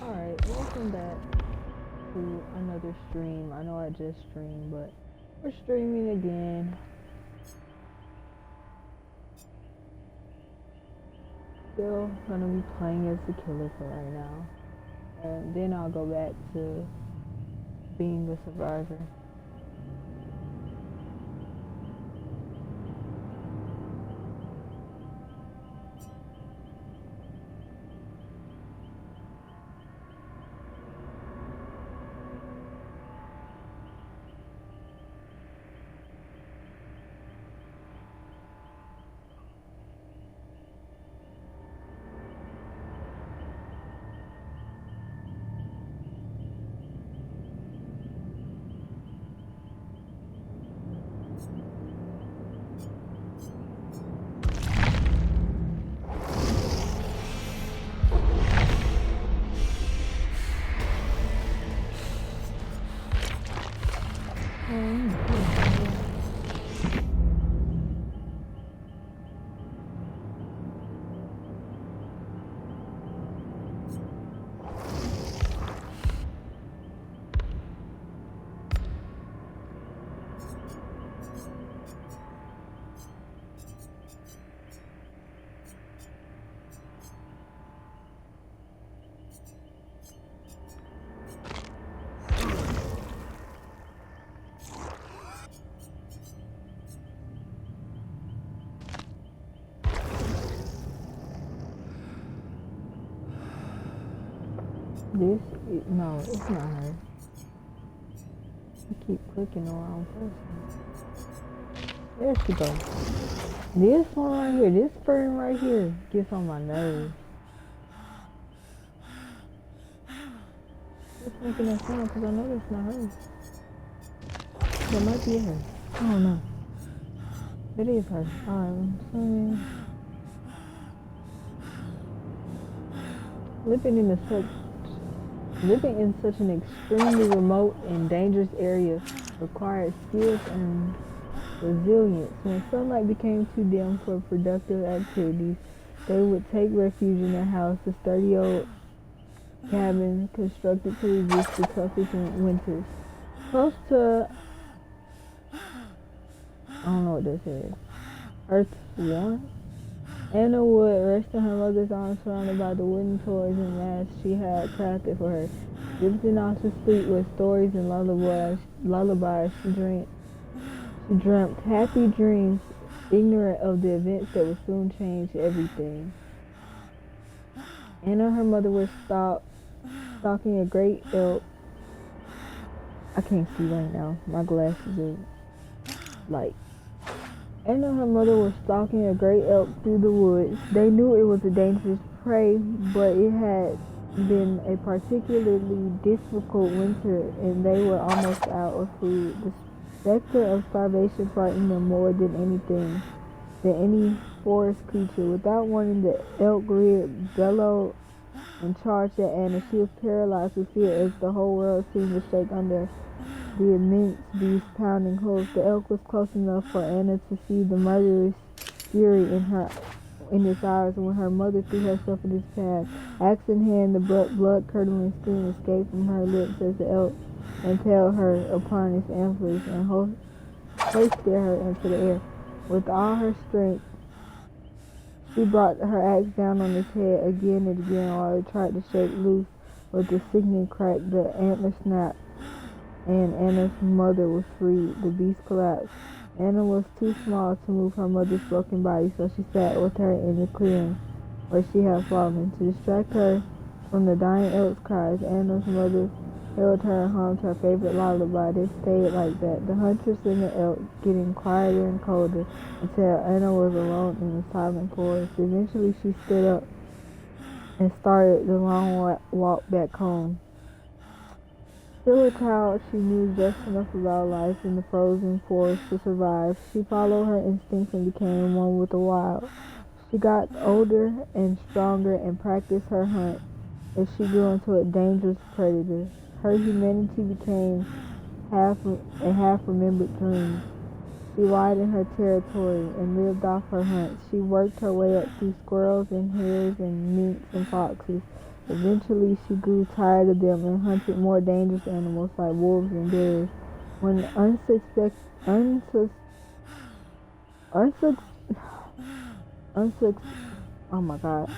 Alright, welcome back to another stream. I know I just streamed, but we're streaming again. Still gonna be playing as the killer for right now. And then I'll go back to being the survivor. No, it's not her. I keep clicking the wrong person. There she goes. This one right here, this person right here gets on my nerves. It's making that sound because I know that's not her. That might be her. I don't know. It is her. I'm sorry. Living in such an extremely remote and dangerous area required skills and resilience. When sunlight became too dim for productive activities, they would take refuge in their house, a sturdy old cabin constructed to resist the toughest winters. Close to, I don't know what this is, Earth 1? Anna would rest in her mother's arms, surrounded by the wooden toys and masks she had crafted for her. Drifting off to sleep with stories and lullabies, she dreamt happy dreams, ignorant of the events that would soon change everything. Anna and her mother were stalking a great elk. I can't see right now. My glasses are light. Anna and her mother were stalking a great elk through the woods. They knew it was a dangerous prey, but it had been a particularly difficult winter, and they were almost out of food. The specter of starvation frightened them more than any forest creature. Without warning, the elk reared, bellowed, and charged at Anna. She was paralyzed with fear as the whole world seemed to shake under the immense beast's pounding hooves. The elk was close enough for Anna to see the murderous fury in its eyes, and when her mother threw herself in his path, axe in hand, the blood-curdling scream escaped from her lips as the elk impaled her upon its antlers and hoisted her into the air. With all her strength, she brought her axe down on his head again and again while it tried to shake loose. With a sickening crack, the antler snapped, and Anna's mother was freed. The beast collapsed. Anna was too small to move her mother's broken body, so she sat with her in the clearing where she had fallen. To distract her from the dying elk's cries, Anna's mother They returned home to her favorite lullaby. They stayed like that, the huntress and the elk, getting quieter and colder until Anna was alone in the silent forest. Eventually she stood up and started the long walk back home. Still a child, she knew just enough about life in the frozen forest to survive. She followed her instincts and became one with the wild. She got older and stronger and practiced her hunt as she grew into a dangerous predator. Her humanity became a half-remembered dream. She widened her territory and lived off her hunts. She worked her way up through squirrels and hares and minks and foxes. Eventually, she grew tired of them and hunted more dangerous animals like wolves and bears. When oh my God,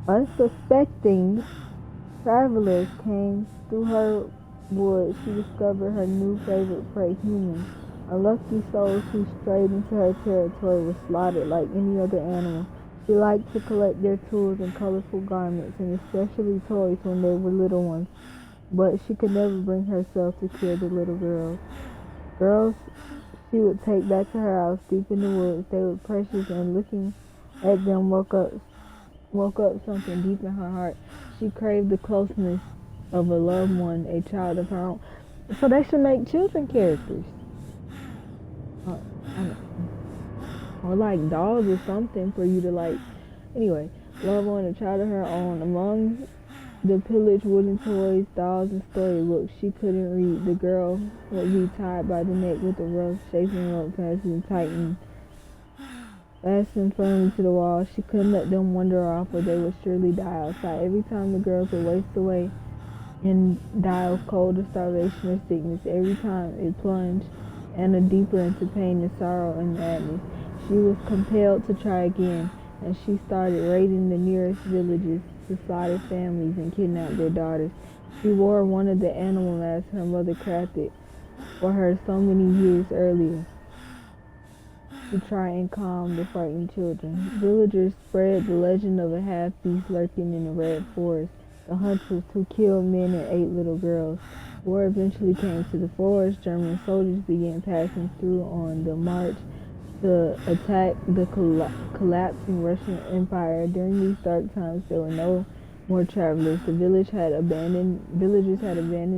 unsuspecting travelers came through her woods, she discovered her new favorite prey, humans. Unlucky souls who strayed into her territory were slaughtered like any other animal. She liked to collect their tools and colorful garments, and especially toys when they were little ones. But she could never bring herself to kill the little girls. Girls she would take back to her house deep in the woods. They were precious, and looking at them woke up something deep in her heart. She craved the closeness of a loved one, a child of her own. So they should make children characters. Uh, or like dolls or something for you to like. Anyway, love on a child of her own. Among the pillaged wooden toys, dolls, and storybooks she couldn't read, the girl would be tied by the neck with a rough, chafing rope fastened firmly to the wall. She couldn't let them wander off or they would surely die outside. Every time the girls would waste away and die of cold or starvation or sickness, every time it plunged Anna deeper into pain and sorrow and madness. She was compelled to try again, and she started raiding the nearest villages to slaughter families and kidnap their daughters. She wore one of the animal masks her mother crafted for her so many years earlier to try and calm the frightened children. Villagers spread the legend of a half-beast lurking in the red forest, the huntress who killed men and ate little girls. War eventually came to the forest. German soldiers began passing through on the march to attack the collapsing Russian Empire. During these dark times, there were no more travelers. The villagers had abandoned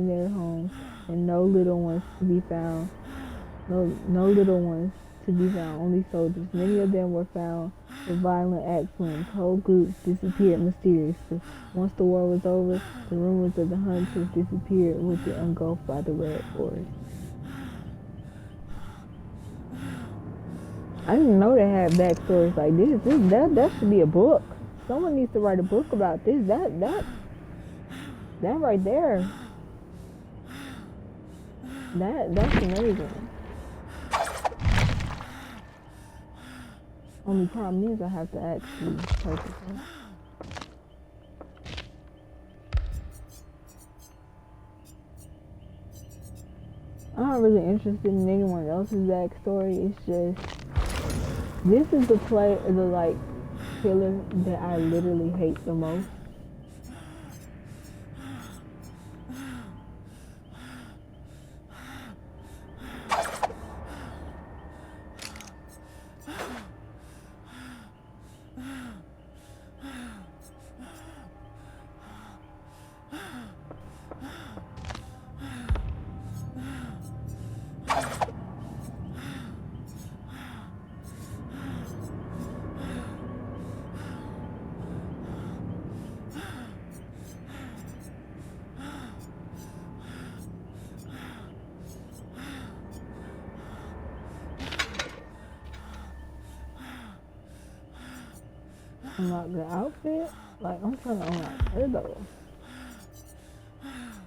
their homes, and no little ones to be found. No little ones to be found, only soldiers. Many of them were found with violent accidents. Whole groups disappeared mysteriously. Once the war was over, the rumors of the hunters disappeared with it engulfed by the red forest. I didn't know they had backstories like this. That should be a book. Someone needs to write a book about this. That right there. That's amazing. Only problem is I have to actually purchase it. I'm not really interested in anyone else's backstory. It's just this is the killer that I literally hate the most. Unlock the outfit? Like, I'm trying to unlock her though.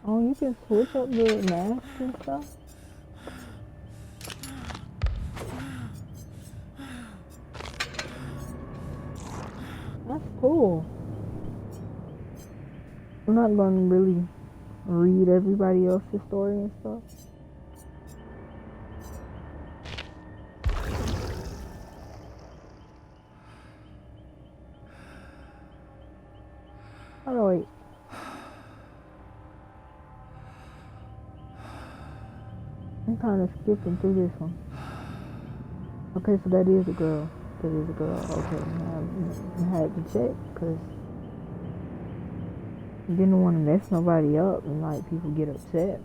Oh, you can switch up the mask and stuff? That's cool. I'm not going to really read everybody else's story and stuff. Oh, no, wait. kind of skipping through this one. Okay, so that is a girl. That is a girl. Okay, I had to check because I didn't want to mess nobody up and like people get upset.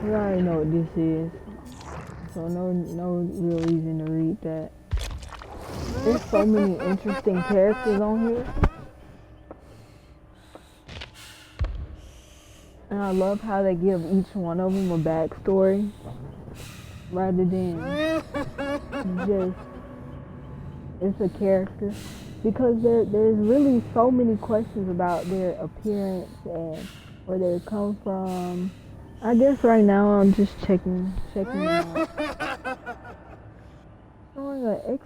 We already know what this is, so no real reason to read that. There's so many interesting characters on here. And I love how they give each one of them a backstory rather than just it's a character. Because there's really so many questions about their appearance and where they come from. I guess right now I'm just checking them out. Showing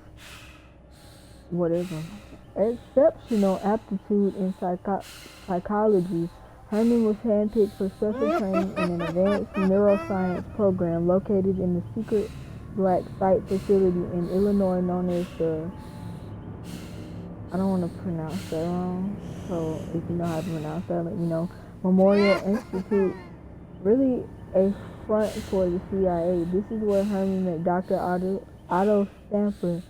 exceptional aptitude in psychology. Herman was handpicked for special training in an advanced neuroscience program located in the secret black site facility in Illinois known as the, I don't want to pronounce that wrong, so if you know how to pronounce that, let me know, Memorial Institute, really a front for the CIA. This is where Herman met Dr. Otto Stanford,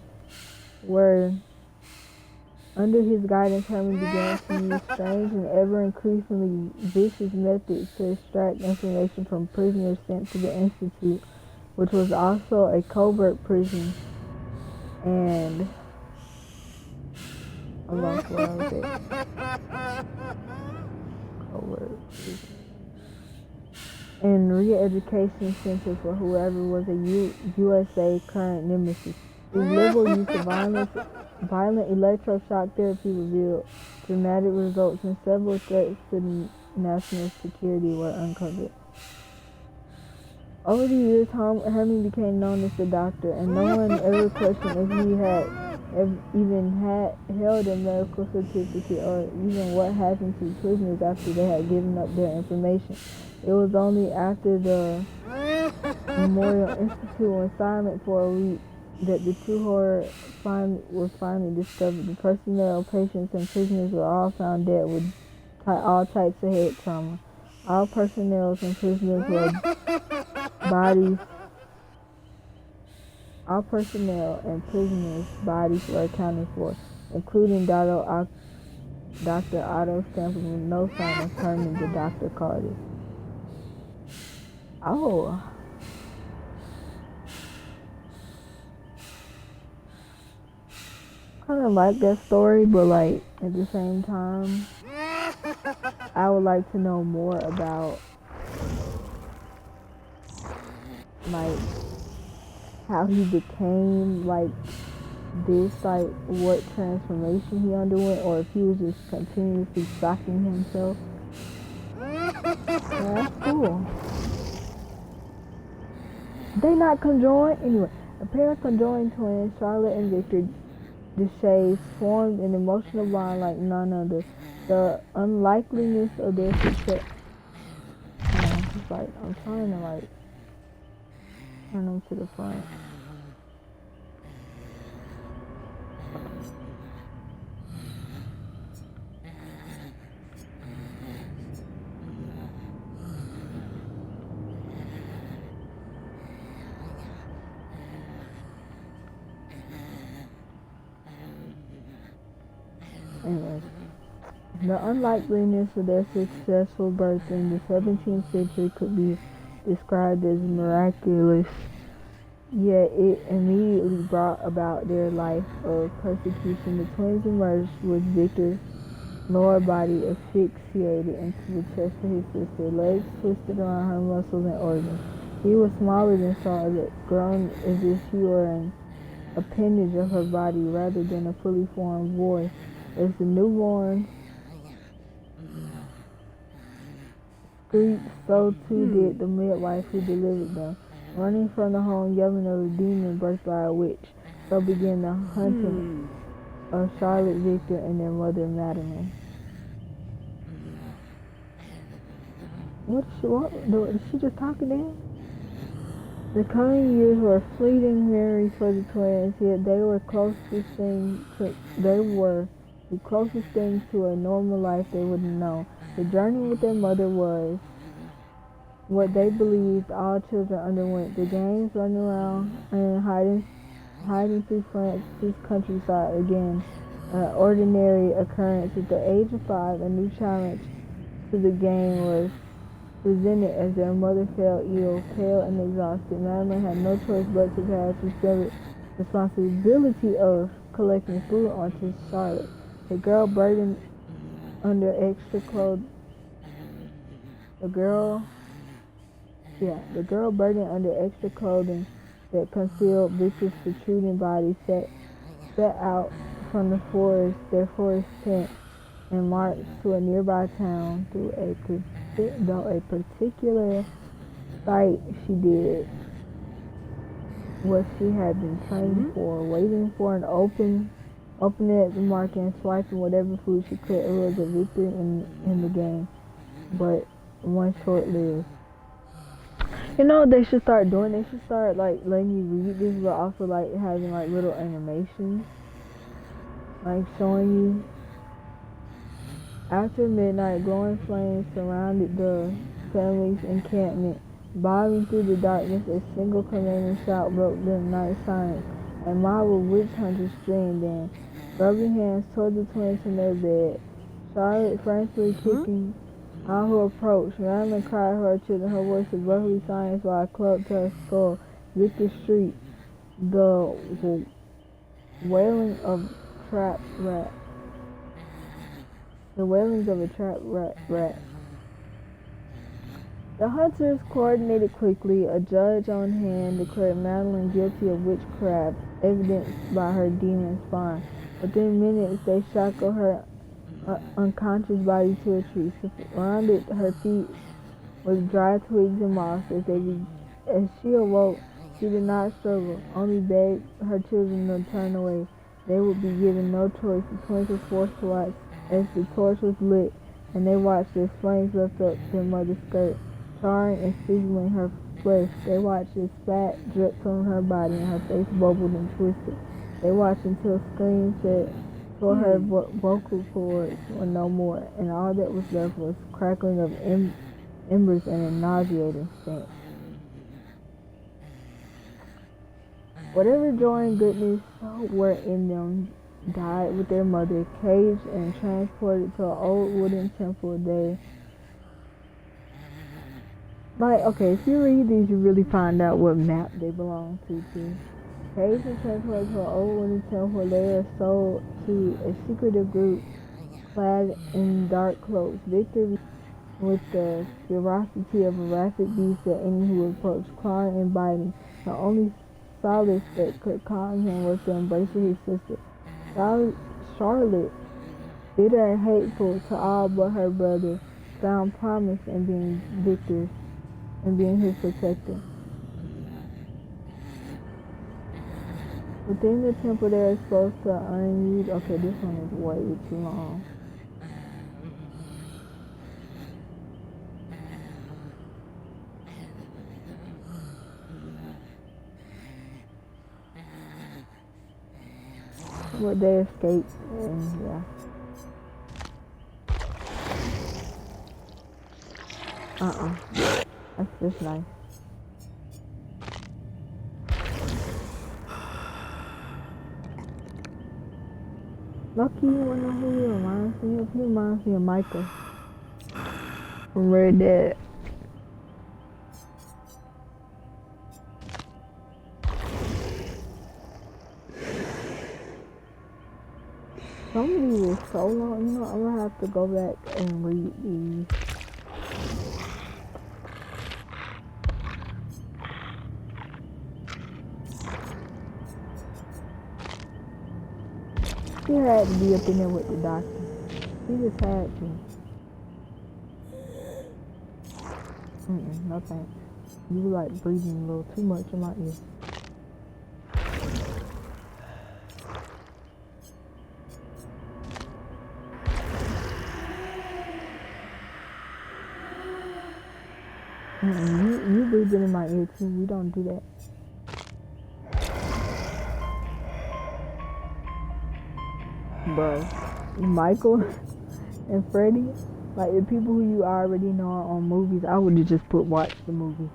where under his guidance, Herman began to use strange and ever-increasingly vicious methods to extract information from prisoners sent to the Institute, which was also a covert prison. And I lost where I was at. Covert prison. And re-education center for whoever was a USA current nemesis. His liberal use of violent electroshock therapy revealed dramatic results, and several threats to national security were uncovered. Over the years, Herman became known as the Doctor, and no one ever questioned if he had held a medical certificate or even what happened to prisoners after they had given up their information. It was only after the Memorial Institute went silent for a week that the true horror was finally discovered. The personnel, patients, and prisoners were all found dead with all types of head trauma. All personnel and prisoners were bodies were accounted for, including Dr. Otto Stanford, with no sign of Herman the Doctor called it. Oh. Kind of like that story, but like at the same time, I would like to know more about like how he became like this, like what transformation he underwent, or if he was just continuously shocking himself. Yeah, that's cool. They not conjoined anyway. A pair of conjoined twins, Charlotte and Victor Deshays, formed an emotional bond like none other. The unlikeliness of their success. It's like I'm trying to like turn them to the front. Anyway, the unlikeliness of their successful birth in the 17th century could be described as miraculous, yet it immediately brought about their life of persecution. The twins emerged with Victor's lower body asphyxiated into the chest of his sister, legs twisted around her muscles and organs. He was smaller than Charlotte, grown as if he were an appendage of her body rather than a fully formed boy. As the newborn screeched, so too did the midwife who delivered them, running from the home, yelling of a demon birthed by a witch. So began the hunting of Charlotte, Victor, and their mother, Madeline. What is she just talking to him? The coming years were fleeting memories for the twins, yet they were the closest thing to a normal life they would know. The journey with their mother was what they believed all children underwent. The gangs running around and hiding through France's countryside again, an ordinary occurrence. At the age of 5, a new challenge to the gang was presented as their mother fell ill, pale and exhausted. Madeline had no choice but to pass the responsibility of collecting food onto Charlotte. The girl burdened under extra clothing. The girl burdened under extra clothing that concealed Victor's protruding body set out from their forest tent, and marched to a nearby town. Through a particular sight she did what she had been trained for, waiting for an opening at the market and swiping whatever food she could. It was a victory in the game, but one short-lived. You know what they should start doing? They should start like letting you read this, but also like having like little animations, like showing you. After midnight, glowing flames surrounded the family's encampment. Bobbing through the darkness, a single commanding shout broke the night silence. A mob of witch hunters streamed in, rubbing hands toward the twins from their bed. Charlotte frantically kicking all who approached. Madeline cried her children, her voice abruptly silenced by a club to her skull. Victor Street, the wailing of trapped rat. The wailings of a trapped rat. The hunters coordinated quickly. A judge on hand declared Madeline guilty of witchcraft, evidenced by her demon spawn. Within minutes, they shackled her unconscious body to a tree. Surrounded her feet with dry twigs and moss. As she awoke, she did not struggle, only begged her children to turn away. They would be given no choice. The twins were forced to watch as the torch was lit, and they watched as flames left up their mother's skirt, charring and sizzling her flesh. They watched as fat dripped from her body and her face bubbled and twisted. They watched until screams that tore her vocal cords were no more, and all that was left was crackling of embers and a nauseating stench. Whatever joy and goodness were in them died with their mother, caged and transported to an old wooden temple. If you read these, you really find out what map they belong to. Caged and transported to an old wooden temple, they are sold to a secretive group clad in dark cloaks. Victor, with the ferocity of a rabid beast at any who approached, clawing and biting. The only solace that could calm him was the embrace of his sister. Charlotte, bitter and hateful to all but her brother, found promise in being Victor's and being his protector. Within the temple, they are exposed to unused. Okay, this one is way too long. But they escaped, and yeah. That's just nice. Lucky, you wanna know who he reminds me of? He reminds me of Michael from Red Dead. Some of these were so long, you know, I'm gonna have to go back and read these. He had to be up in there with the doctor. He just had to. No thanks. You like breathing a little too much in my ear. You breathing in my ear too. We don't do that. Bro, Michael and Freddie, Like the people who you already know are on movies, I would have just put watch the movie.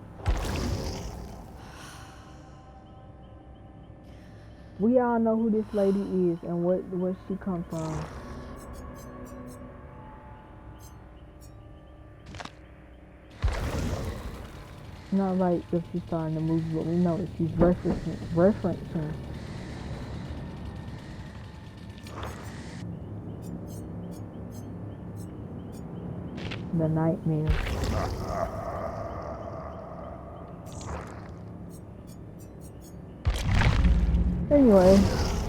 We all know who this lady is and where she come from. Not like if she's starring the movie, but we know that she's referencing. The nightmare. Anyway,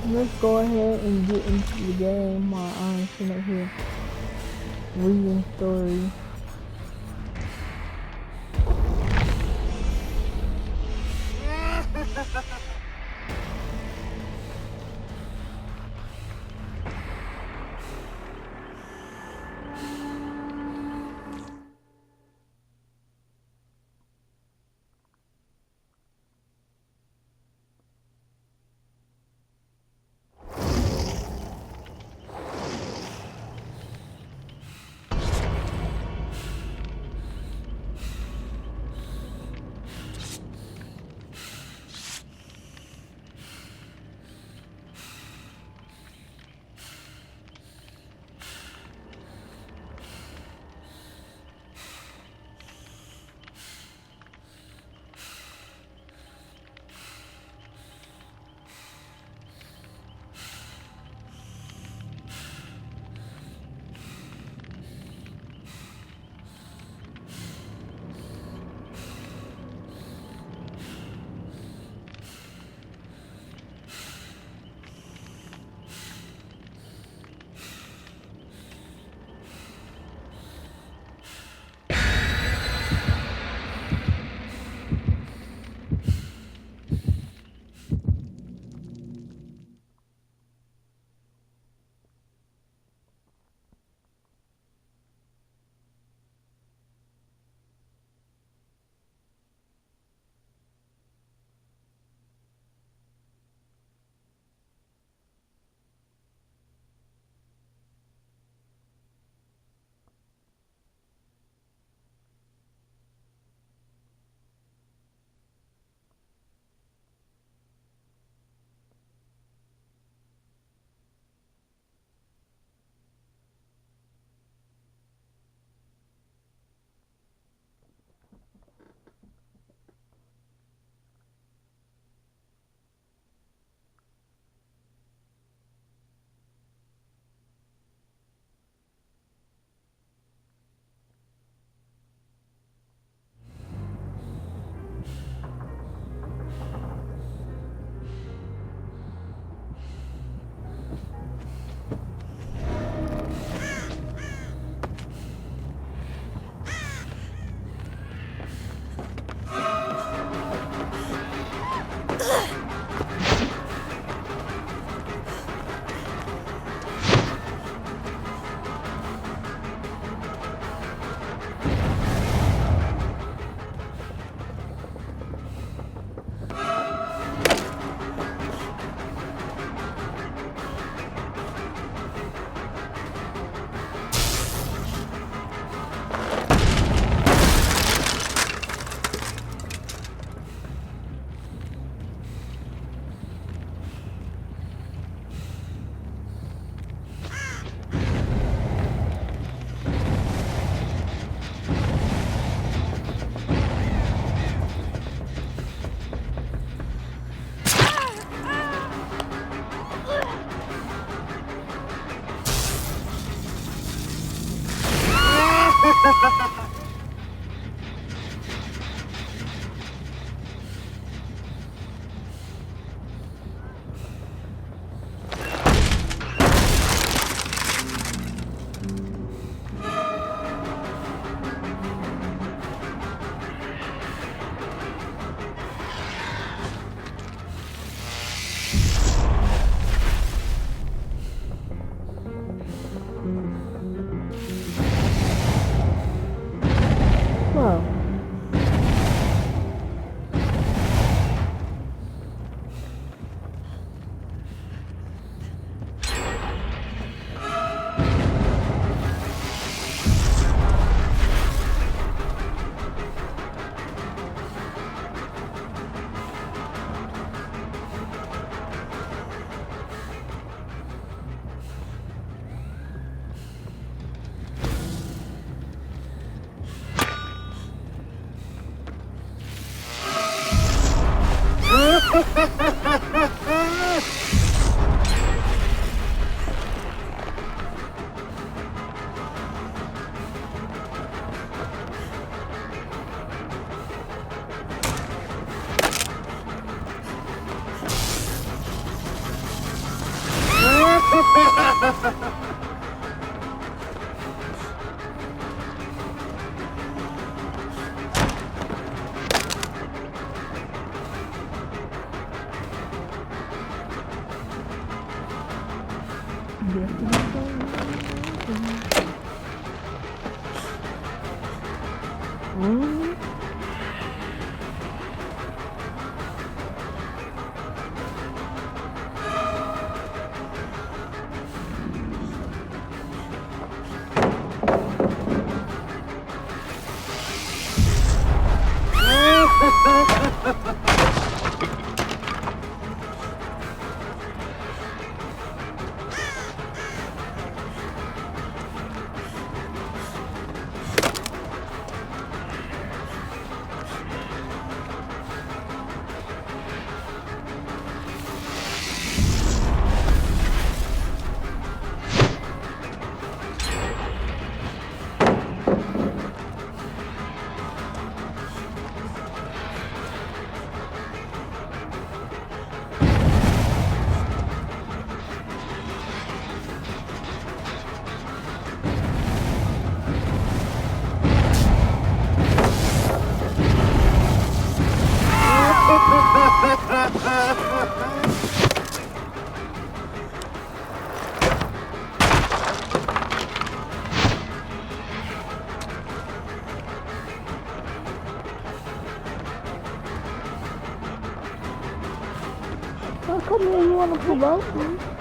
let's go ahead and get into the game while I'm sitting here reading stories. Mm. How come you want to pull out?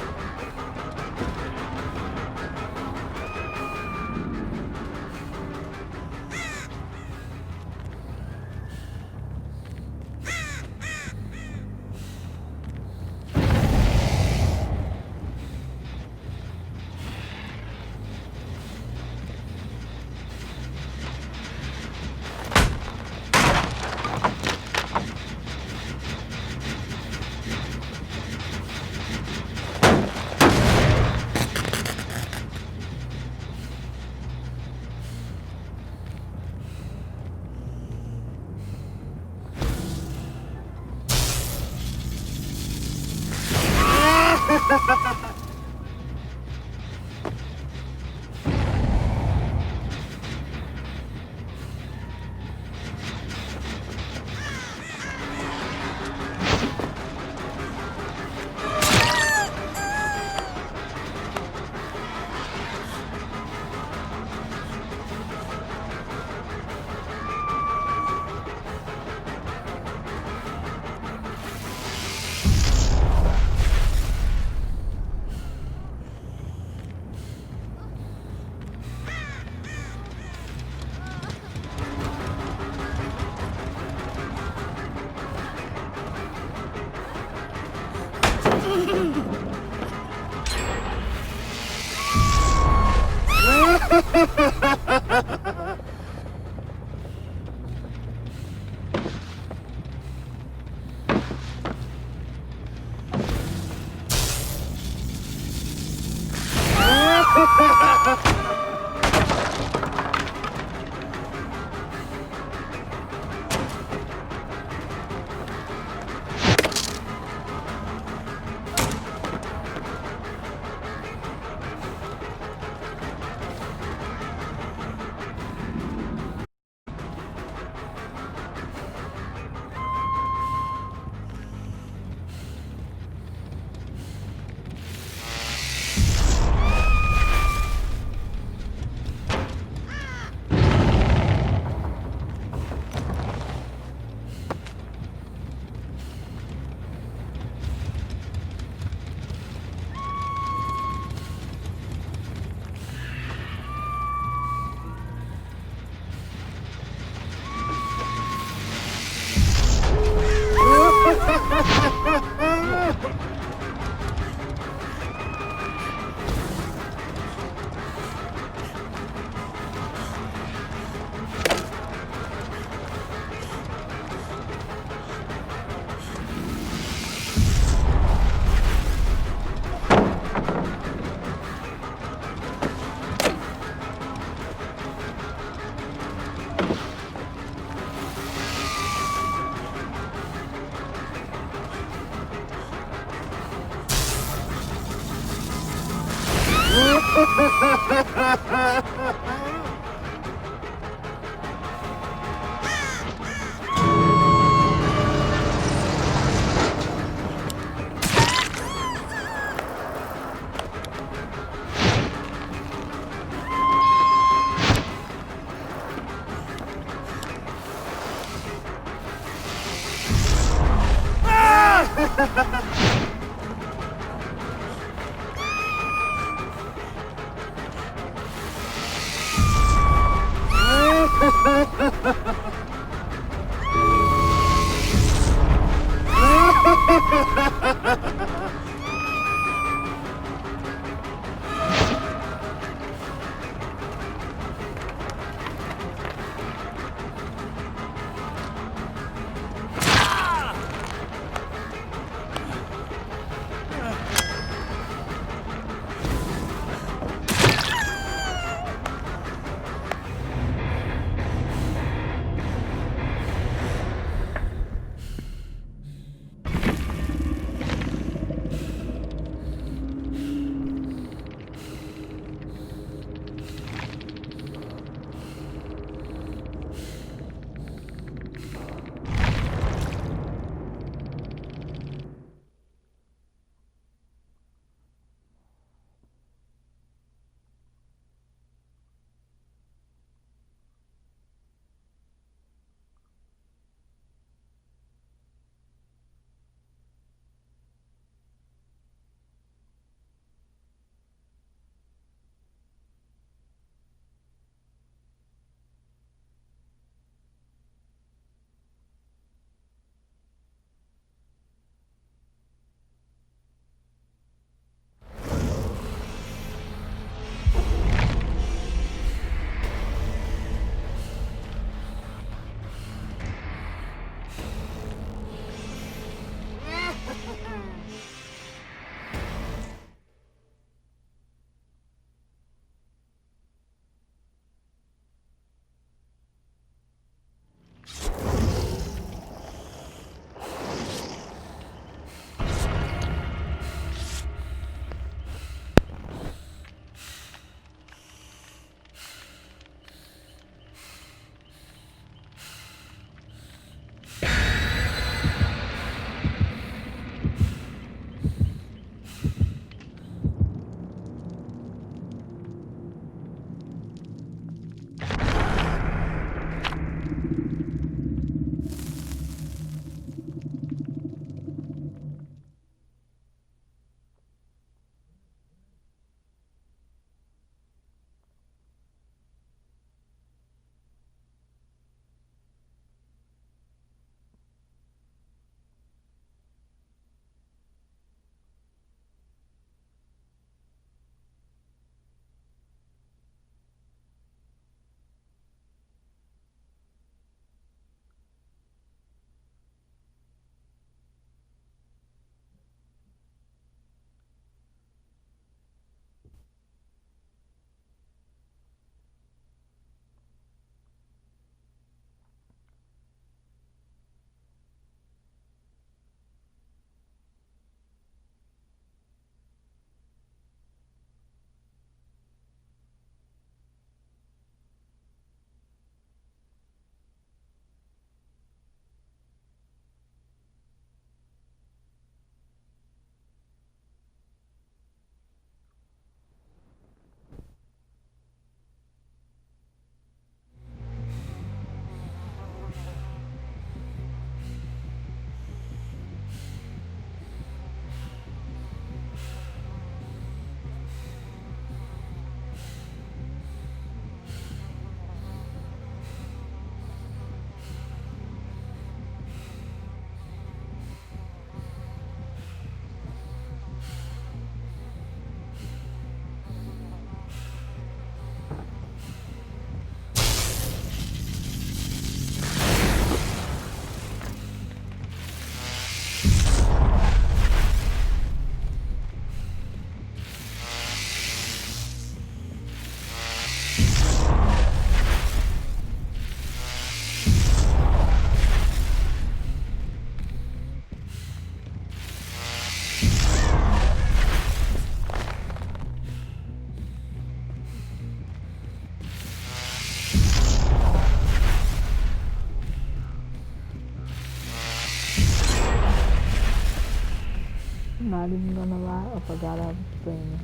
not even gonna lie, I forgot I was streaming.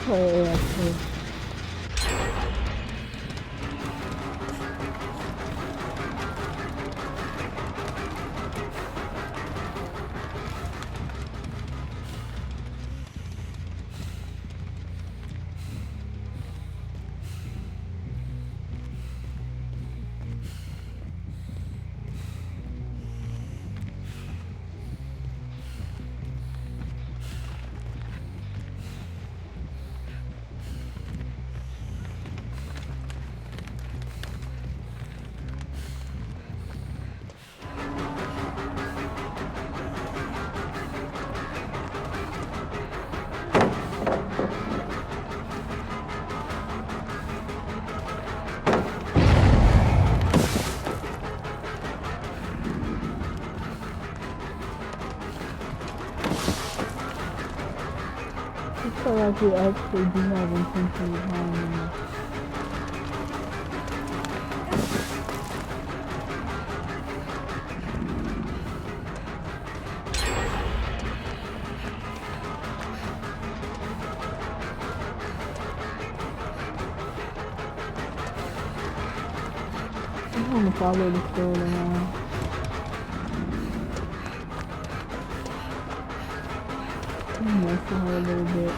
Play AFK. I feel like we actually do have intention behind me. I'm gonna follow the girl around. I'm messing her a little bit.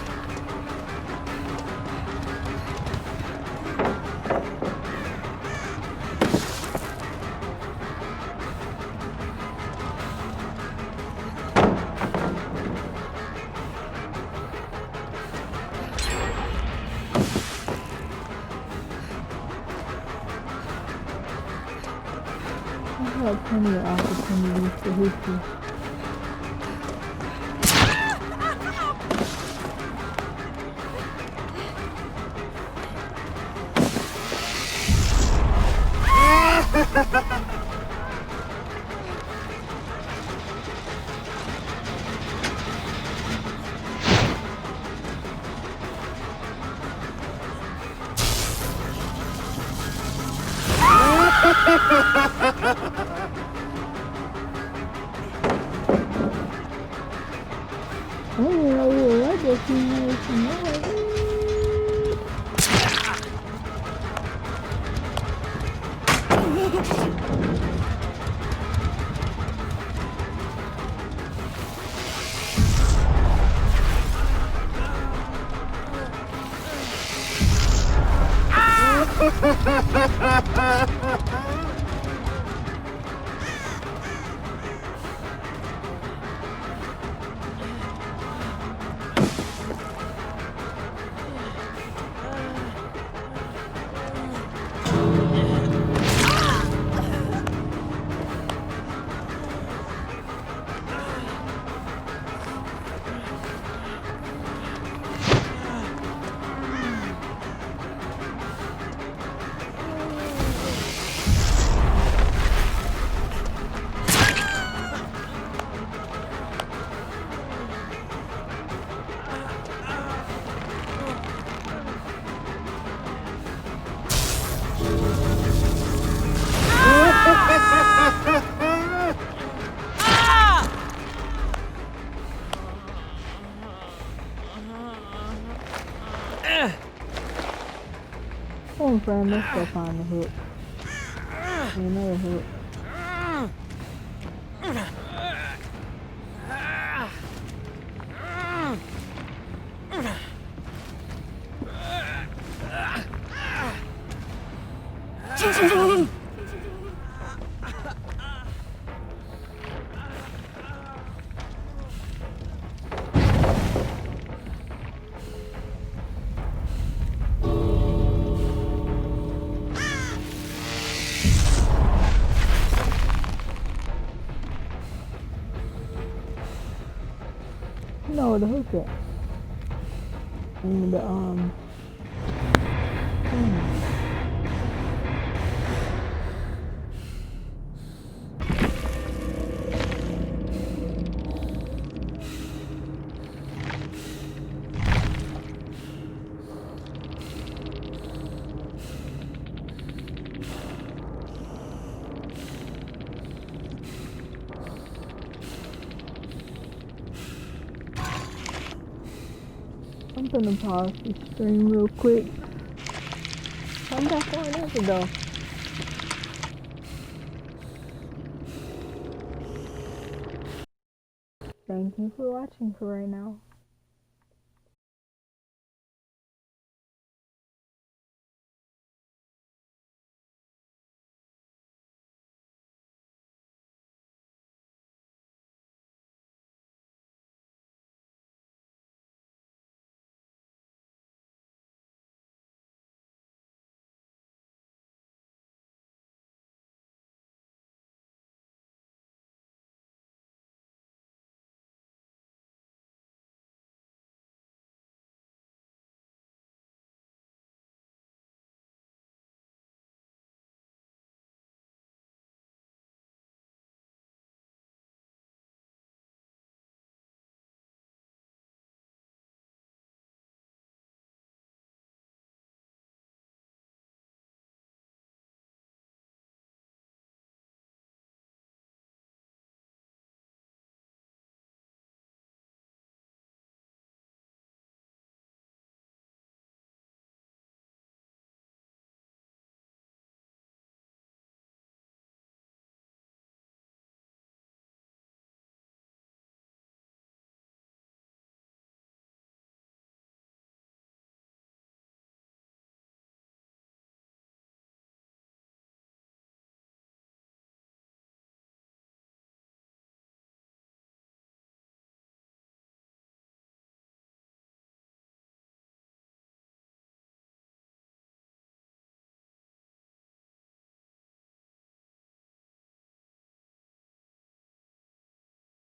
I had plenty of opportunities to hit you. friend, let's go find the hook. Another hook. No, where the hook at? And the I'm gonna pause the stream real quick. Come back on after though. Thank you for watching for right now.